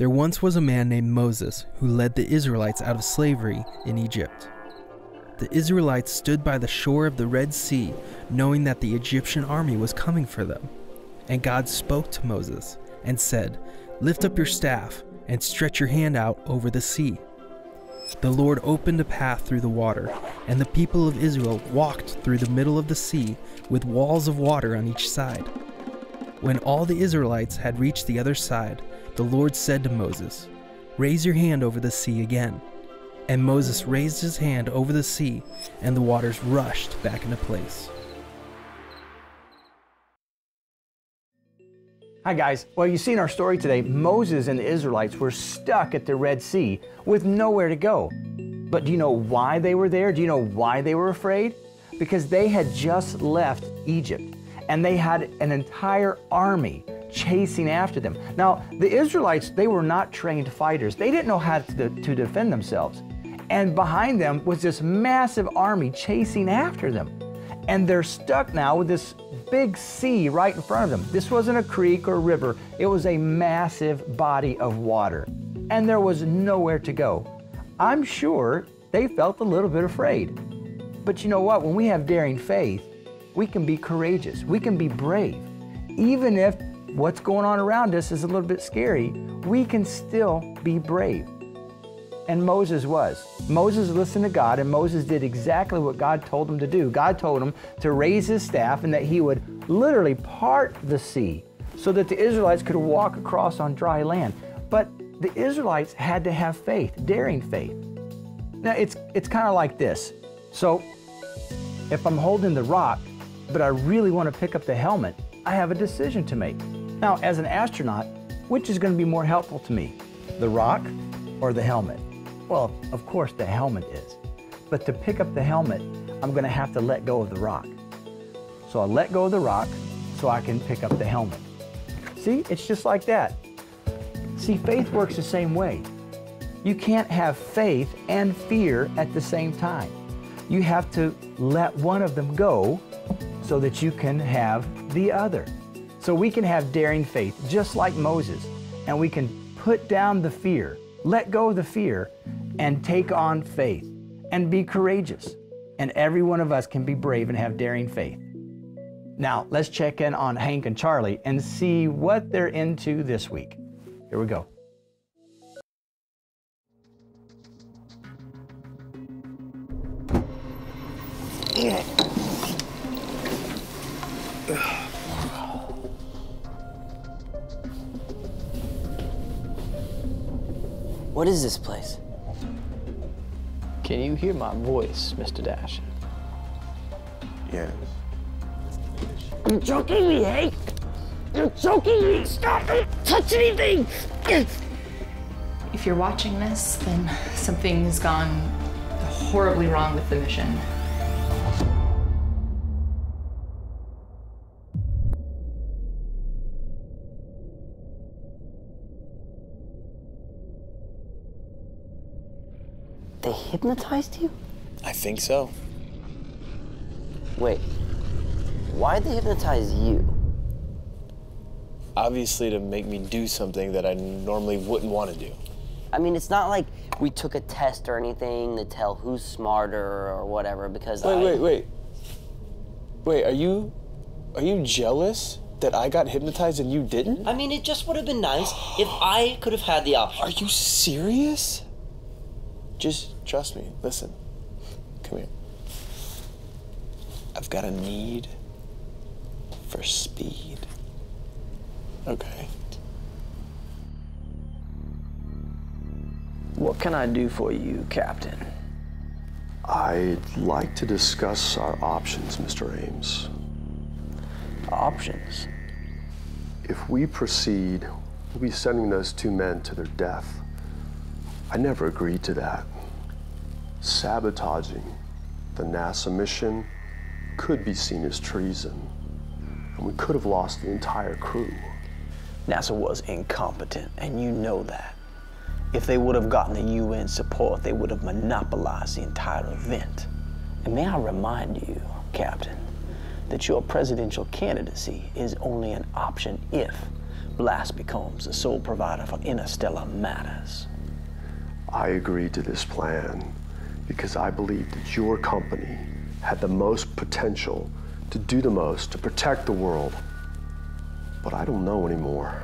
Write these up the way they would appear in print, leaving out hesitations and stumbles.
There once was a man named Moses who led the Israelites out of slavery in Egypt. The Israelites stood by the shore of the Red Sea, knowing that the Egyptian army was coming for them. And God spoke to Moses and said, "Lift up your staff and stretch your hand out over the sea." The Lord opened a path through the water, and the people of Israel walked through the middle of the sea with walls of water on each side. When all the Israelites had reached the other side, the Lord said to Moses, "Raise your hand over the sea again." And Moses raised his hand over the sea, and the waters rushed back into place. Hi guys, well you see in our story today, Moses and the Israelites were stuck at the Red Sea with nowhere to go. But do you know why they were there? Do you know why they were afraid? Because they had just left Egypt and they had an entire army chasing after them. Now the Israelites, they were not trained fighters. They didn't know how to defend themselves. And behind them was this massive army chasing after them. And they're stuck now with this big sea right in front of them. This wasn't a creek or river. It was a massive body of water. And there was nowhere to go. I'm sure they felt a little bit afraid. But you know what? When we have daring faith, we can be courageous. We can be brave. Even if what's going on around us is a little bit scary, we can still be brave. And Moses was. Moses listened to God, and Moses did exactly what God told him to do. God told him to raise his staff and that he would literally part the sea so that the Israelites could walk across on dry land. But the Israelites had to have faith, daring faith. Now it's kind of like this. So if I'm holding the rock, but I really want to pick up the helmet, I have a decision to make. Now as an astronaut, which is going to be more helpful to me, the rock or the helmet? Well, of course the helmet is. But to pick up the helmet, I'm going to have to let go of the rock. So I let go of the rock so I can pick up the helmet. See, it's just like that. See, faith works the same way. You can't have faith and fear at the same time. You have to let one of them go so that you can have the other. So we can have daring faith just like Moses, and we can put down the fear, let go of the fear, and take on faith and be courageous. And every one of us can be brave and have daring faith. Now, let's check in on Hank and Charlie and see what they're into this week. Here we go. What is this place? Can you hear my voice, Mr. Dash? Yes. You're choking me, Hank! You're choking me! Stop it! Touch anything! If you're watching this, then something has gone horribly wrong with the mission. They hypnotized you? I think so. Wait, why'd they hypnotize you? Obviously to make me do something that I normally wouldn't want to do. I mean, it's not like we took a test or anything to tell who's smarter or whatever, because Wait, are you jealous that I got hypnotized and you didn't? I mean, it just would have been nice if I could have had the option. Are you serious? Just trust me. Listen. Come here. I've got a need for speed. Okay. What can I do for you, Captain? I'd like to discuss our options, Mr. Ames. Options? If we proceed, we'll be sending those two men to their death. I never agreed to that. Sabotaging the NASA mission could be seen as treason, and we could have lost the entire crew. NASA was incompetent, and you know that. If they would have gotten the UN support, they would have monopolized the entire event. And may I remind you, Captain, that your presidential candidacy is only an option if Blast becomes the sole provider for interstellar matters. I agreed to this plan because I believed that your company had the most potential to do the most to protect the world. But I don't know anymore.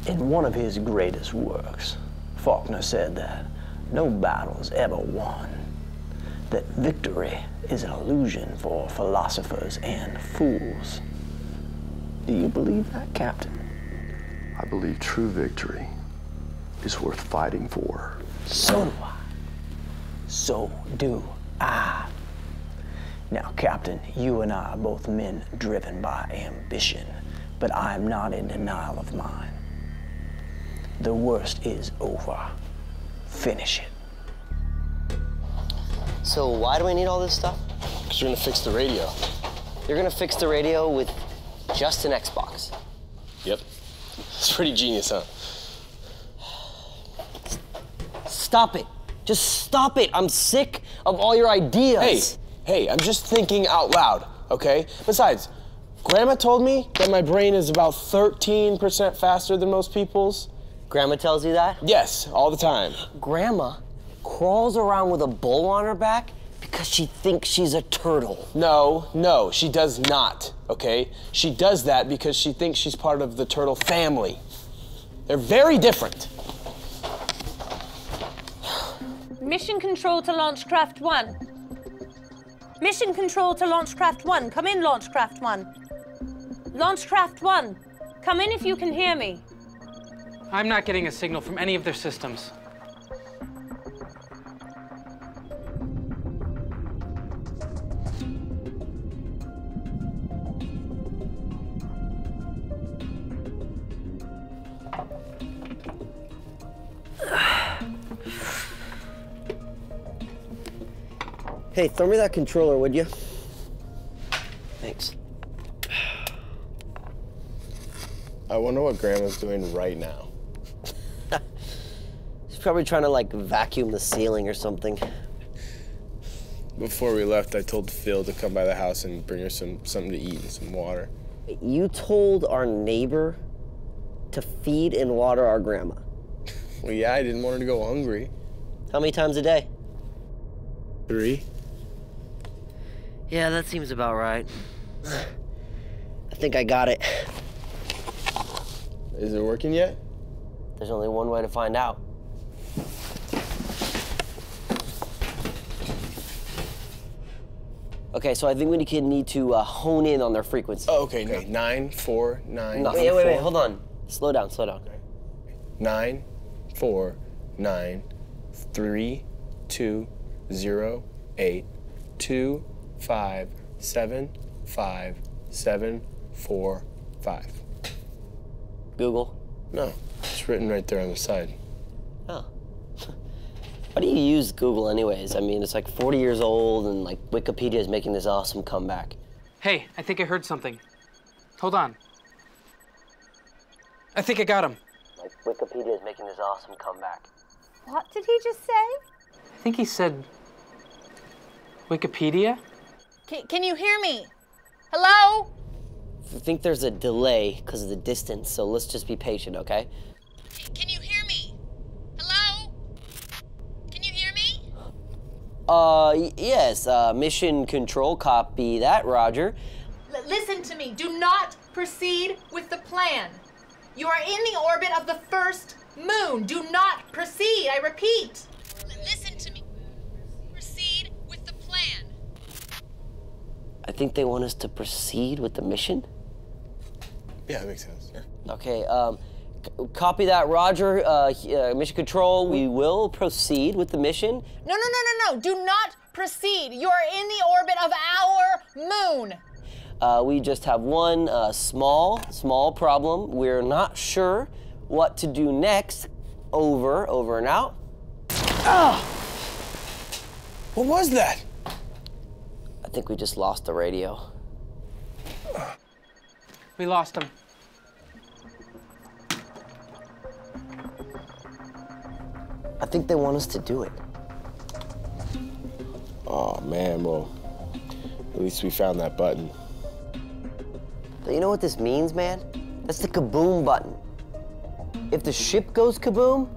In one of his greatest works, Faulkner said that no battle is ever won, that victory is an illusion for philosophers and fools. Do you believe that, Captain? I believe true victory is worth fighting for. So do I. So do I. Now, Captain, you and I are both men driven by ambition, but I am not in denial of mine. The worst is over. Finish it. So why do we need all this stuff? Because you're gonna fix the radio. You're gonna fix the radio with just an Xbox. Yep. It's pretty genius, huh? Stop it. Just stop it. I'm sick of all your ideas. Hey, I'm just thinking out loud, okay? Besides, Grandma told me that my brain is about 13% faster than most people's. Grandma tells you that? Yes, all the time. Grandma crawls around with a bowl on her back because she thinks she's a turtle. No, she does not, okay? She does that because she thinks she's part of the turtle family. They're very different. Mission control to Launchcraft 1. Mission control to Launchcraft 1. Come in, Launchcraft 1. Launchcraft 1. Come in if you can hear me. I'm not getting a signal from any of their systems. Hey, throw me that controller, would you? Thanks. I wonder what Grandma's doing right now. She's probably trying to, like, vacuum the ceiling or something. Before we left, I told Phil to come by the house and bring her something to eat and some water. You told our neighbor to feed and water our grandma. Well, yeah, I didn't want her to go hungry. How many times a day? 3. Yeah, that seems about right. I think I got it. Is it working yet? There's only one way to find out. Okay, so I think we need to hone in on their frequency. Oh, okay. 9, 4, 9. No, wait, hold on. Slow down. 9, 4, 9, 3, 2, 0, 8, 2, 5, 7, 5, 7, 4, 5. Google? No, it's written right there on the side. Oh. Why do you use Google anyways? I mean, it's like 40 years old and like Wikipedia is making this awesome comeback. Hey, I think I heard something. Hold on. I think I got him. Like Wikipedia is making this awesome comeback. What did he just say? I think he said Wikipedia. Can you hear me? Hello? I think there's a delay because of the distance, so let's just be patient, okay? Can you hear me? Hello? Can you hear me? Yes, mission control, copy that, Roger. Listen to me. Do not proceed with the plan. You are in the orbit of the first moon. Do not proceed, I repeat. Listen to me. Proceed with the plan. I think they want us to proceed with the mission. Yeah, that makes sense. Yeah. Okay, copy that, Roger. Mission control, we will proceed with the mission. No. Do not proceed. You are in the orbit of our moon. We just have one small problem. We're not sure what to do next. Over and out. Ah! What was that? I think we just lost the radio. We lost him. I think they want us to do it. Oh, man, well, at least we found that button. They You know what this means, man? That's the kaboom button. If the ship goes kaboom,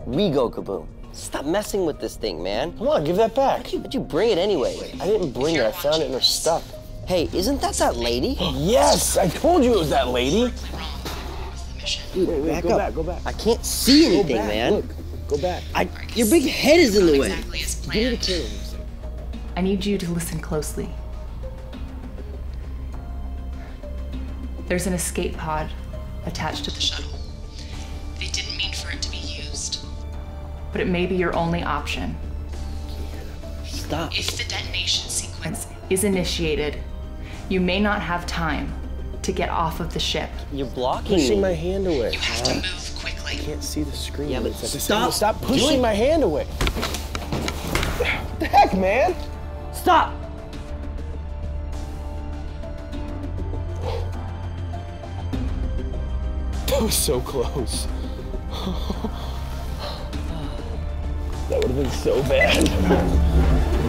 we go kaboom. Stop messing with this thing, man. Come on, give that back. But you bring it anyway. I didn't bring it. I found it in her stuff. Hey, isn't that lady? Yes, I told you it was that lady. Dude, Wait, go back, go back. I can't see anything, man. Look, go back. Your big head is in the way. Give me the camera. I need you to listen closely. There's an escape pod attached to the shuttle. They didn't mean for it to be used, but it may be your only option. Stop. If the detonation sequence is initiated, you may not have time to get off of the ship. You're blocking Pushing me. my hand away. You have to move quickly. I can't see the screen. Yeah, but Stop stop pushing doing- my hand away. What the heck, man? Stop! That was so close. That would have been so bad.